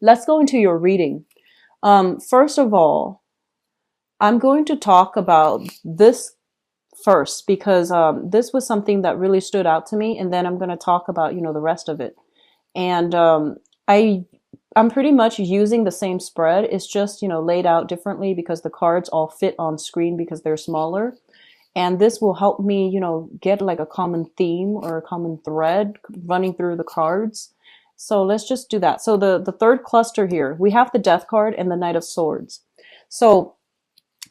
let's go into your reading. First of all, I'm going to talk about this first because this was something that really stood out to me, and then I'm going to talk about, the rest of it. And I I'm pretty much using the same spread. It's just, laid out differently because the cards all fit on screen because they're smaller. And this will help me, get like a common theme or a common thread running through the cards. So let's just do that. So the third cluster here, we have the Death card and the Knight of Swords. So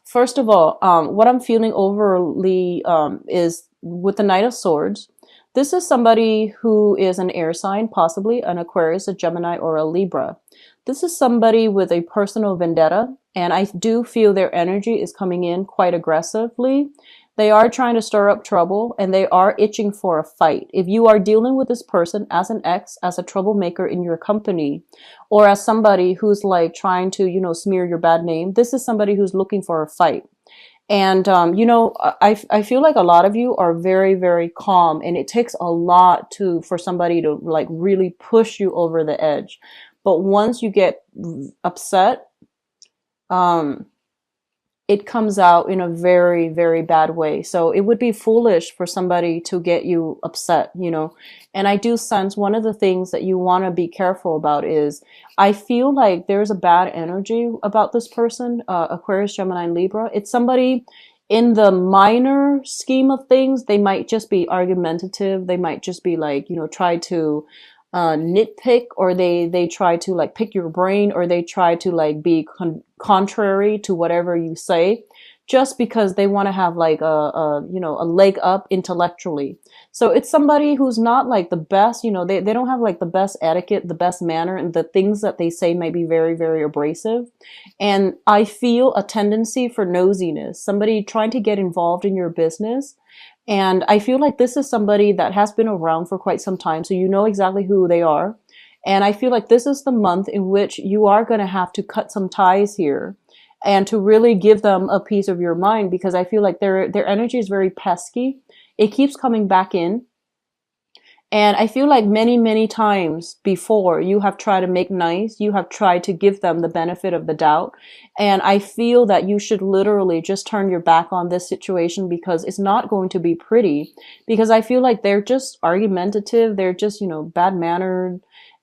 first of all, what I'm feeling overly is with the Knight of Swords. This is somebody who is an air sign, possibly an Aquarius, a Gemini, or a Libra. This is somebody with a personal vendetta, and I do feel their energy is coming in quite aggressively. They are trying to stir up trouble, and they are itching for a fight. If you are dealing with this person as an ex, as a troublemaker in your company, or as somebody who's like trying to, smear your bad name, this is somebody who's looking for a fight. And, I feel like a lot of you are very, very calm, and it takes a lot for somebody to like really push you over the edge. But once you get upset, um, it comes out in a very, very bad way. So it would be foolish for somebody to get you upset. And I do sense one of the things that you want to be careful about is I feel like there's a bad energy about this person, Aquarius, Gemini, and Libra. It's somebody in the minor scheme of things. They might just be argumentative. They might just be like, try to nitpick, or they try to like pick your brain, or they try to like be contrary to whatever you say, just because they want to have like a leg up intellectually. So it's somebody who's not like the best, they don't have like the best etiquette, the best manner, and the things that they say may be very, very abrasive. And I feel a tendency for nosiness, somebody trying to get involved in your business. And I feel like this is somebody that has been around for quite some time, so you know exactly who they are. And I feel like this is the month in which you are going to have to cut some ties here and to really give them a piece of your mind, because I feel like their energy is very pesky. It keeps coming back in. And I feel like many, many times before you have tried to make nice, you have tried to give them the benefit of the doubt. And I feel that you should literally just turn your back on this situation, because it's not going to be pretty. Because I feel like they're just argumentative. They're just, bad mannered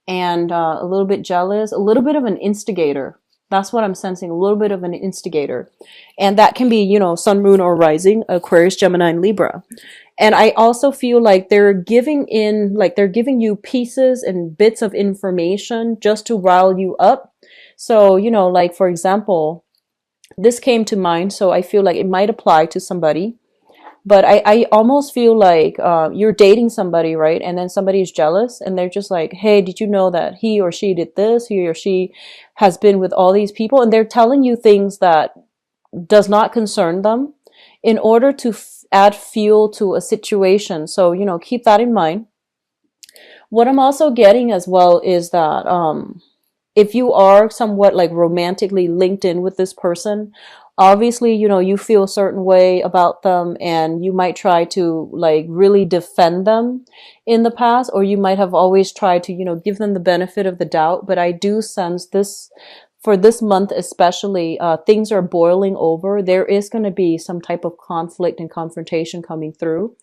and a little bit jealous, a little bit of an instigator. That's what I'm sensing, a little bit of an instigator. And that can be, sun, moon, or rising, Aquarius, Gemini, and Libra. And I also feel like they're giving you pieces and bits of information just to rile you up. So, like for example, this came to mind, so I feel like it might apply to somebody. But I almost feel like you're dating somebody, right? And then somebody is jealous, and they're just like, hey, did you know that he or she did this? He or she has been with all these people. And they're telling you things that does not concern them in order to add fuel to a situation. So, keep that in mind. What I'm also getting as well is that if you are somewhat like romantically linked in with this person, obviously, you feel a certain way about them, and you might try to like really defend them in the past, or you might have always tried to, give them the benefit of the doubt. But I do sense this for this month especially, things are boiling over. There is going to be some type of conflict and confrontation coming through.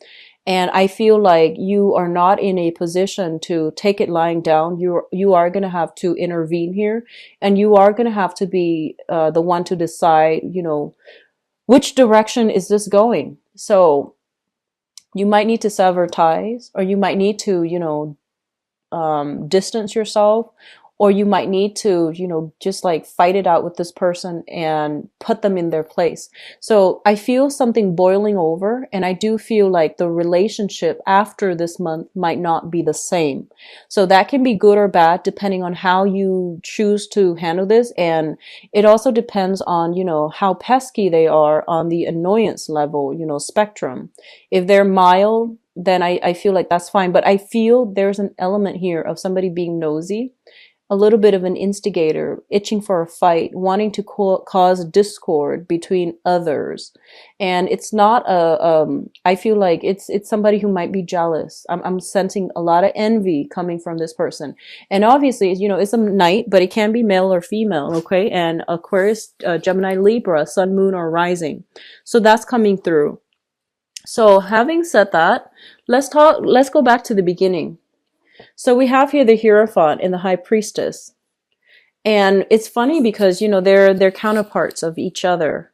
And I feel like you are not in a position to take it lying down. You are going to have to intervene here, and you are going to have to be the one to decide, which direction is this going. So you might need to sever ties, or you might need to, distance yourself, or you might need to, just like fight it out with this person and put them in their place. So I feel something boiling over, and I do feel like the relationship after this month might not be the same. So that can be good or bad depending on how you choose to handle this. And it also depends on, how pesky they are on the annoyance level, spectrum. If they're mild, then I feel like that's fine. But I feel there's an element here of somebody being nosy. a little bit of an instigator, itching for a fight, wanting to cause discord between others. And it's not I feel like it's somebody who might be jealous. I'm sensing a lot of envy coming from this person. And obviously, it's a night, but it can be male or female, okay? And Aquarius, Gemini, Libra, sun, moon, or rising. So that's coming through. So having said that, let's go back to the beginning. So we have here the Hierophant and the High Priestess. And it's funny because, they're counterparts of each other.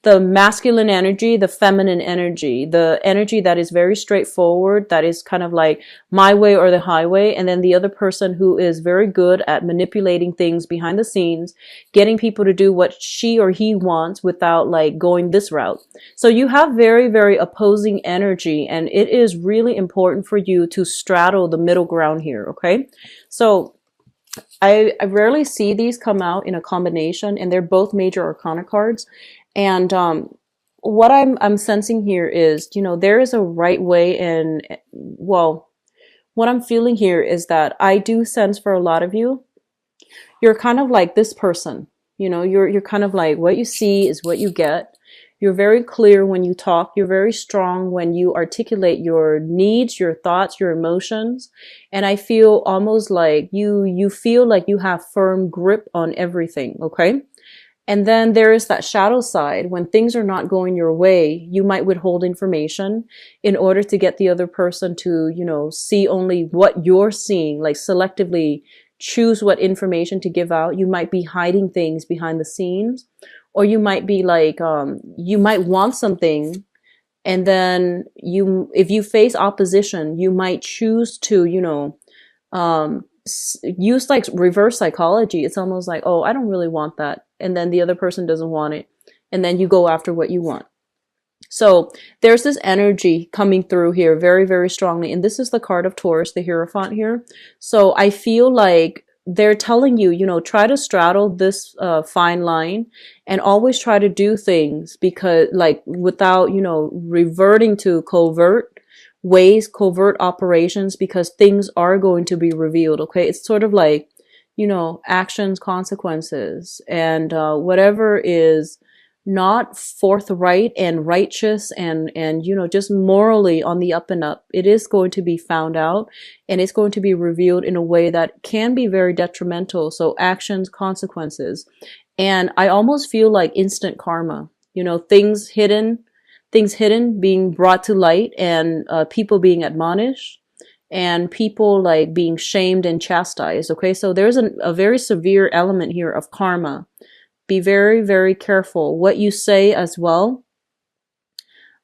The masculine energy, the feminine energy, the energy that is very straightforward, that is kind of like my way or the highway. And then the other person who is very good at manipulating things behind the scenes, getting people to do what she or he wants without like going this route. So you have very, very opposing energy, and it is really important for you to straddle the middle ground here. Okay. So I rarely see these come out in a combination, and they're both major arcana cards. And what I'm sensing here is, there is a right way, and well, what I'm feeling here is that I do sense for a lot of you, you're kind of like this person. You're kind of like, what you see is what you get. You're very clear when you talk. You're very strong when you articulate your needs, your thoughts, your emotions. And I feel almost like you feel like you have firm grip on everything. Okay. And then there is that shadow side. When things are not going your way, you might withhold information in order to get the other person to, see only what you're seeing, like selectively choose what information to give out. You might be hiding things behind the scenes, or you might be like, you might want something. And then if you face opposition, you might choose to, use like reverse psychology. It's almost like, oh, I don't really want that. And then the other person doesn't want it. And then you go after what you want. So there's this energy coming through here very, very strongly. And this is the card of Taurus, the Hierophant here. So I feel like they're telling you, try to straddle this fine line and always try to do things because like without, reverting to covert ways, covert operations, because things are going to be revealed. Okay. It's sort of like, actions, consequences, and whatever is not forthright and righteous and just morally on the up and up, it is going to be found out, and it's going to be revealed in a way that can be very detrimental. So actions, consequences. And I almost feel like instant karma, things hidden being brought to light, and people being admonished, and people like being shamed and chastised. Okay. So there's a very severe element here of karma. Be very, very careful what you say as well.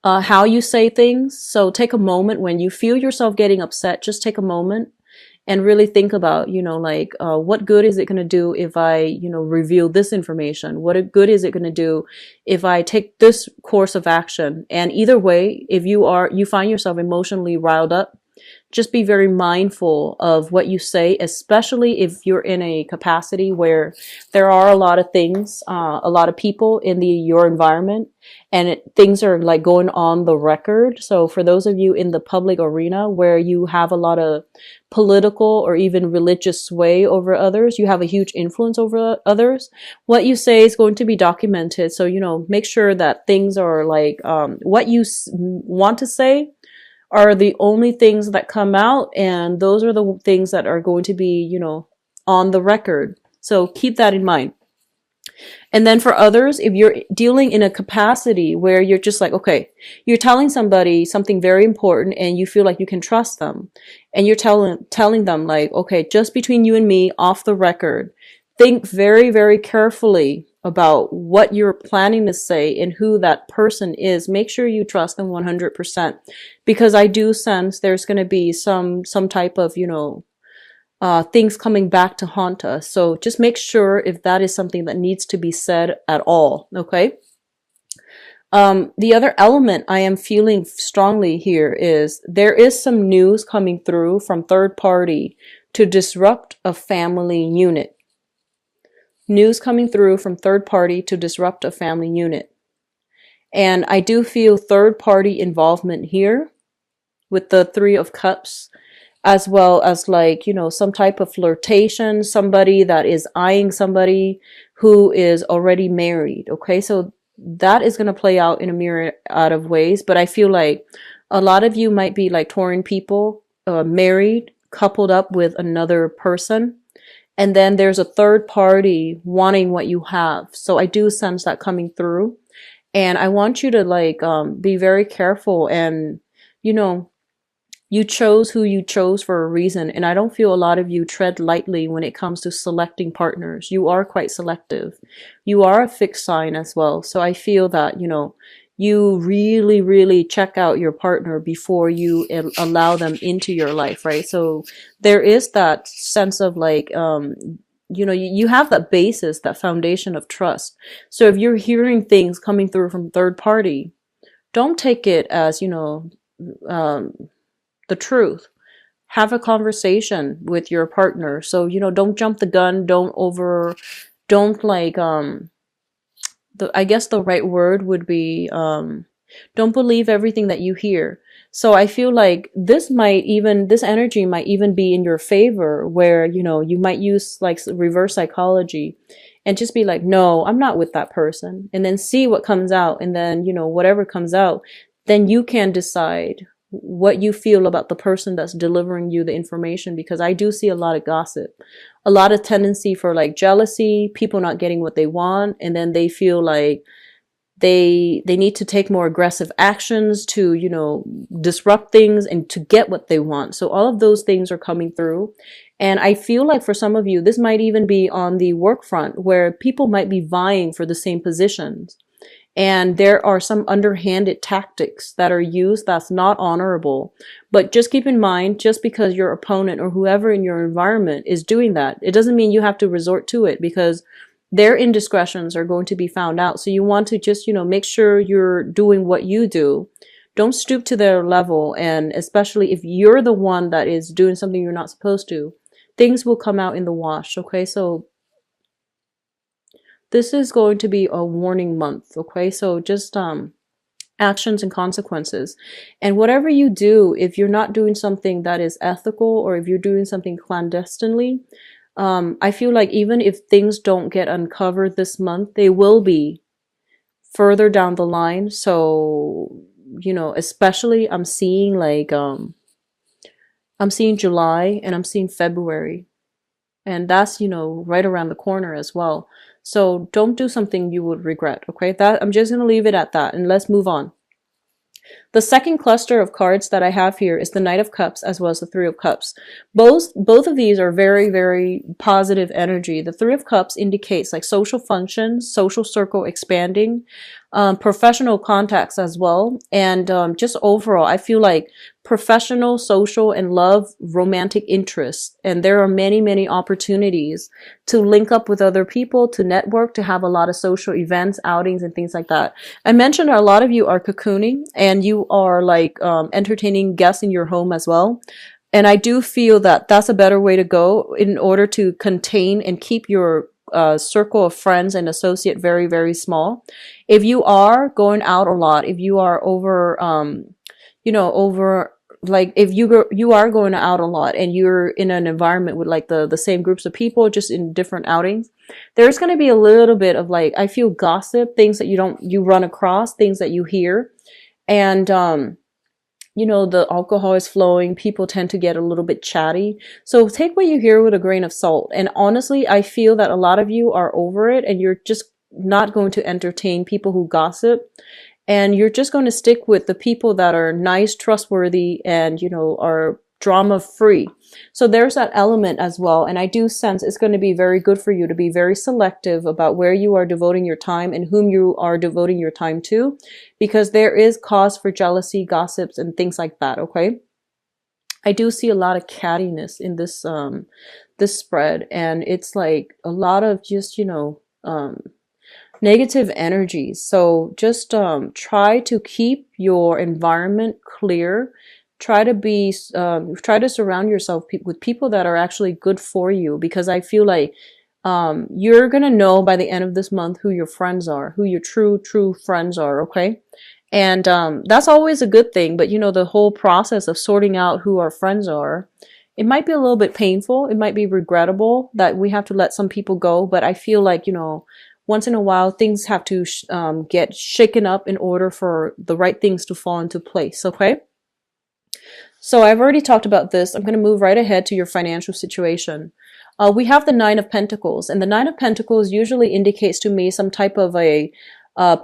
How you say things. So take a moment when you feel yourself getting upset, just take a moment and really think about, what good is it going to do if I, reveal this information? What good is it going to do if I take this course of action? And either way, if you find yourself emotionally riled up, just be very mindful of what you say, especially if you're in a capacity where there are a lot of things, a lot of people in your environment, and things are like going on the record. So for those of you in the public arena where you have a lot of political or even religious sway over others, you have a huge influence over others, what you say is going to be documented. So, make sure that things are like, what you want to say are the only things that come out, and those are the things that are going to be, on the record. So keep that in mind. And then for others, if you're dealing in a capacity where you're just like, okay, you're telling somebody something very important and you feel like you can trust them, and you're telling them like, okay, just between you and me, off the record, think very, very carefully about what you're planning to say and who that person is. Make sure you trust them 100%, because I do sense there's going to be some type of, things coming back to haunt us. So just make sure if that is something that needs to be said at all. Okay. The other element I am feeling strongly here is there is some news coming through from third party to disrupt a family unit. News coming through from third party to disrupt a family unit. And I do feel third party involvement here with the Three of Cups. as well as like, some type of flirtation, somebody that is eyeing somebody who is already married. Okay. So that is going to play out in a myriad of ways. But I feel like a lot of you might be like Tauran people, married, coupled up with another person. And then there's a third party wanting what you have. So I do sense that coming through. And I want you to like, be very careful and, you know, you chose who you chose for a reason, and I don't feel a lot of you tread lightly when it comes to selecting partners. You are quite selective. You are a fixed sign as well. So I feel that, you really, really check out your partner before you allow them into your life, right? So there is that sense of like, you have that basis, that foundation of trust. So if you're hearing things coming through from third party, don't take it as, the truth. Have a conversation with your partner. So, don't jump the gun. Don't like, I guess the right word would be, don't believe everything that you hear. So I feel like this energy might even be in your favor where, you might use like reverse psychology and just be like, no, I'm not with that person. And then see what comes out. And then, whatever comes out, then you can decide what you feel about the person that's delivering you the information, because I do see a lot of gossip, a lot of tendency for like jealousy, people not getting what they want, and then they feel like they need to take more aggressive actions to, disrupt things and to get what they want. So all of those things are coming through. And I feel like for some of you, this might even be on the work front where people might be vying for the same positions. And there are some underhanded tactics that are used that's not honorable. But just keep in mind, just because your opponent or whoever in your environment is doing that, it doesn't mean you have to resort to it, because their indiscretions are going to be found out. So you want to just, make sure you're doing what you do. Don't stoop to their level. And especially if you're the one that is doing something you're not supposed to, things will come out in the wash. Okay. So this is going to be a warning month, okay? So just actions and consequences. And whatever you do, if you're not doing something that is ethical or if you're doing something clandestinely, I feel like even if things don't get uncovered this month, they will be further down the line. So, especially I'm seeing like, I'm seeing July and I'm seeing February. And that's, right around the corner as well. So don't do something you would regret, okay? I'm just going to leave it at that, and let's move on. The second cluster of cards that I have here is the Knight of Cups as well as the Three of Cups. Both of these are very, very positive energy. The Three of Cups indicates like social functions, social circle expanding, professional contacts as well. And just overall, I feel like professional, social, and love, romantic interests. And there are many, many opportunities to link up with other people, to network, to have a lot of social events, outings, and things like that. I mentioned a lot of you are cocooning and you are like entertaining guests in your home as well. And I do feel that that's a better way to go in order to contain and keep your circle of friends and associate very, very small. If you are going out a lot, if you are like if you are going out a lot and you're in an environment with like the same groups of people, just in different outings, there's going to be a little bit of like, I feel gossip, things that you run across, things that you hear. And, the alcohol is flowing. People tend to get a little bit chatty. So take what you hear with a grain of salt. And honestly, I feel that a lot of you are over it and you're just not going to entertain people who gossip. And you're just going to stick with the people that are nice, trustworthy, and, are drama free. So there's that element as well. And I do sense it's going to be very good for you to be very selective about where you are devoting your time and whom you are devoting your time to, because there is cause for jealousy, gossips, and things like that. Okay. I do see a lot of cattiness in this, this spread. And it's like a lot of just, negative energies. So just try to keep your environment clear. Try to surround yourself with people that are actually good for you, because I feel like you're gonna know by the end of this month who your friends are, who your true friends are. Okay. And that's always a good thing. But the whole process of sorting out who our friends are It might be a little bit painful. It might be regrettable that we have to let some people go, but I feel like, once in a while, things have to get shaken up in order for the right things to fall into place. Okay. So I've already talked about this. I'm going to move right ahead to your financial situation. We have the Nine of Pentacles, and the Nine of Pentacles usually indicates to me some type of a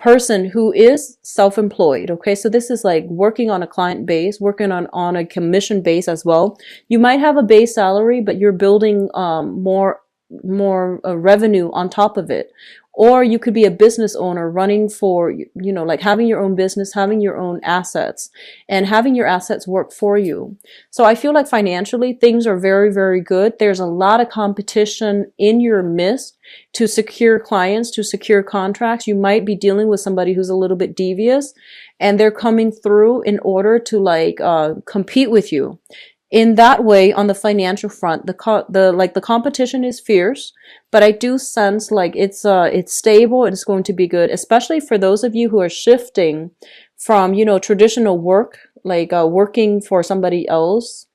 person who is self-employed. Okay, so this is like working on a client base, working on a commission base as well. You might have a base salary, but you're building more revenue on top of it. Or you could be a business owner running for, like having your own business, having your own assets, and having your assets work for you. So I feel like financially things are very, very good. There's a lot of competition in your midst to secure clients, to secure contracts. You might be dealing with somebody who's a little bit devious, and they're coming through in order to compete with you. In that way, on the financial front, the competition is fierce, but I do sense like it's stable and it's going to be good, especially for those of you who are shifting from, traditional work, like working for somebody else,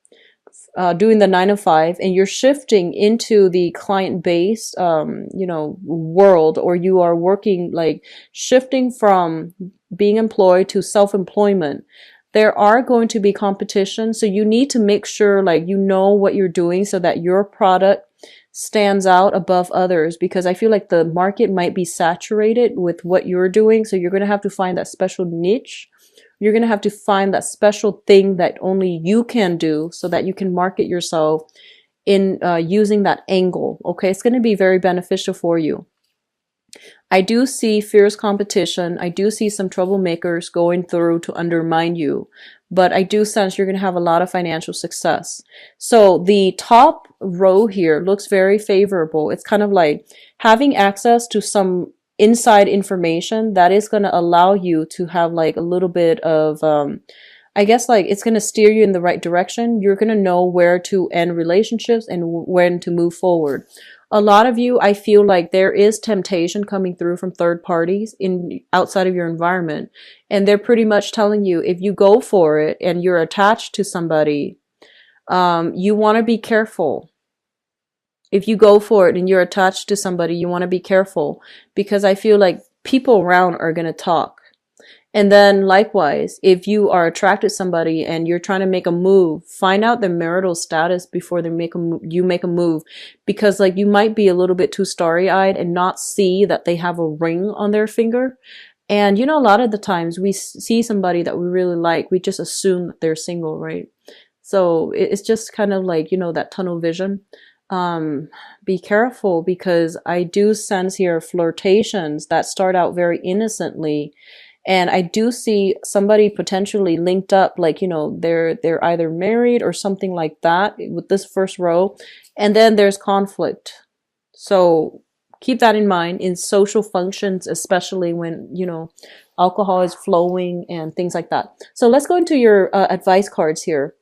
doing the 9 to 5, and you're shifting into the client-based, world, or you are working, like shifting from being employed to self-employment. There are going to be competition, so you need to make sure like you know what you're doing so that your product stands out above others, because I feel like the market might be saturated with what you're doing. So you're going to have to find that special niche. You're going to have to find that special thing that only you can do so that you can market yourself in using that angle. Okay, it's going to be very beneficial for you. I do see fierce competition. I do see some troublemakers going through to undermine you, but I do sense you're going to have a lot of financial success. So the top row here looks very favorable. It's kind of like having access to some inside information that is going to allow you to have like a little bit of, I guess like it's going to steer you in the right direction. You're going to know where to end relationships and when to move forward. A lot of you, I feel like there is temptation coming through from third parties outside of your environment. And they're pretty much telling you, if you go for it and you're attached to somebody, you want to be careful. If you go for it and you're attached to somebody, you want to be careful, because I feel like people around are going to talk. And then likewise, if you are attracted to somebody and you're trying to make a move, find out their marital status before you make a move, because like you might be a little bit too starry-eyed and not see that they have a ring on their finger. And a lot of the times we see somebody that we really like, we just assume that they're single, right? So it's just kind of like, that tunnel vision. Be careful, because I do sense here flirtations that start out very innocently. And I do see somebody potentially linked up, like, they're either married or something like that with this first row. And then there's conflict. So keep that in mind in social functions, especially when, alcohol is flowing and things like that. So let's go into your advice cards here.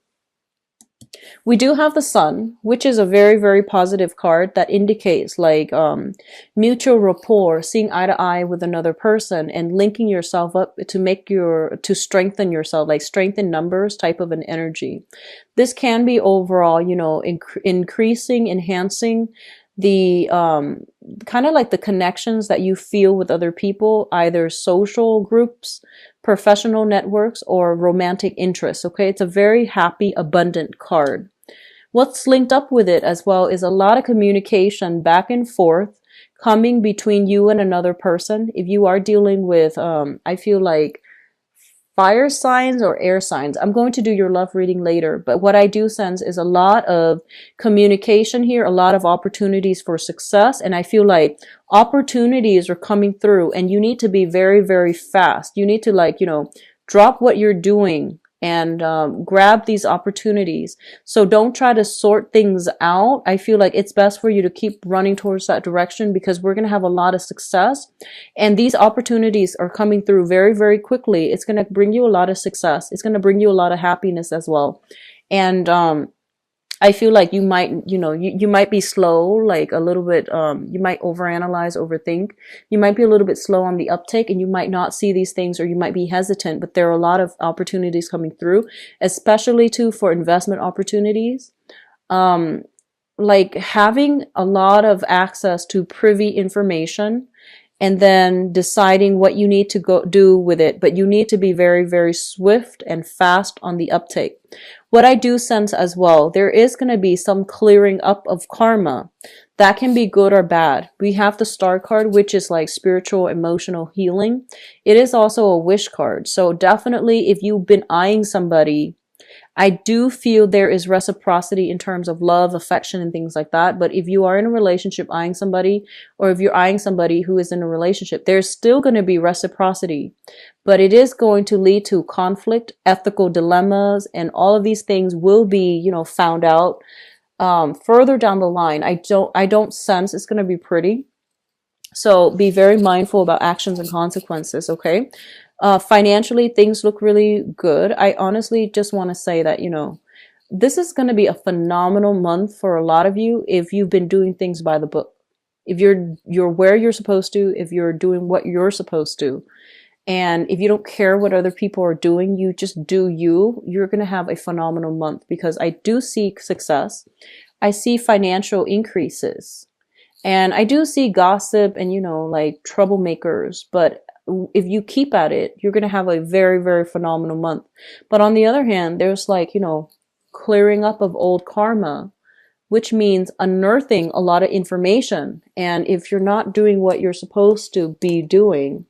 We do have the Sun, which is a very, very positive card that indicates like mutual rapport, seeing eye to eye with another person and linking yourself up to strengthen yourself, like strength in numbers type of an energy. This can be overall, increasing, enhancing the kind of like the connections that you feel with other people, either social groups, professional networks, or romantic interests. Okay, it's a very happy, abundant card. What's linked up with it as well is a lot of communication back and forth coming between you and another person. If you are dealing with, I feel like fire signs or air signs. I'm going to do your love reading later, but what I do sense is a lot of communication here, a lot of opportunities for success. And I feel like opportunities are coming through and you need to be very, very fast. You need to drop what you're doing and grab these opportunities. So don't try to sort things out. I feel like it's best for you to keep running towards that direction, because we're going to have a lot of success. And these opportunities are coming through very, very quickly. It's going to bring you a lot of success. It's going to bring you a lot of happiness as well. And I feel like you might, you might be slow, like a little bit, you might overanalyze, overthink. You might be a little bit slow on the uptake and you might not see these things, or you might be hesitant, but there are a lot of opportunities coming through, especially too for investment opportunities. Um, like having a lot of access to privy information and then deciding what you need to go do with it. But you need to be very, very swift and fast on the uptake. What I do sense as well, there is going to be some clearing up of karma. That can be good or bad. We have the star card, which is like spiritual, emotional healing. It is also a wish card. So definitely if you've been eyeing somebody, I do feel there is reciprocity in terms of love, affection, and things like that. But if you are in a relationship eyeing somebody, or if you're eyeing somebody who is in a relationship, there's still going to be reciprocity. But it is going to lead to conflict, ethical dilemmas, and all of these things will be, found out further down the line. I don't sense it's going to be pretty. So be very mindful about actions and consequences, okay? Financially, things look really good. I honestly just want to say that, this is going to be a phenomenal month for a lot of you if you've been doing things by the book. If you're where you're supposed to, if you're doing what you're supposed to, and if you don't care what other people are doing, you just do you, you're going to have a phenomenal month because I do see success. I see financial increases. And I do see gossip and, like troublemakers, but if you keep at it, you're going to have a very, very phenomenal month. But on the other hand, there's like, clearing up of old karma, which means unearthing a lot of information. And if you're not doing what you're supposed to be doing,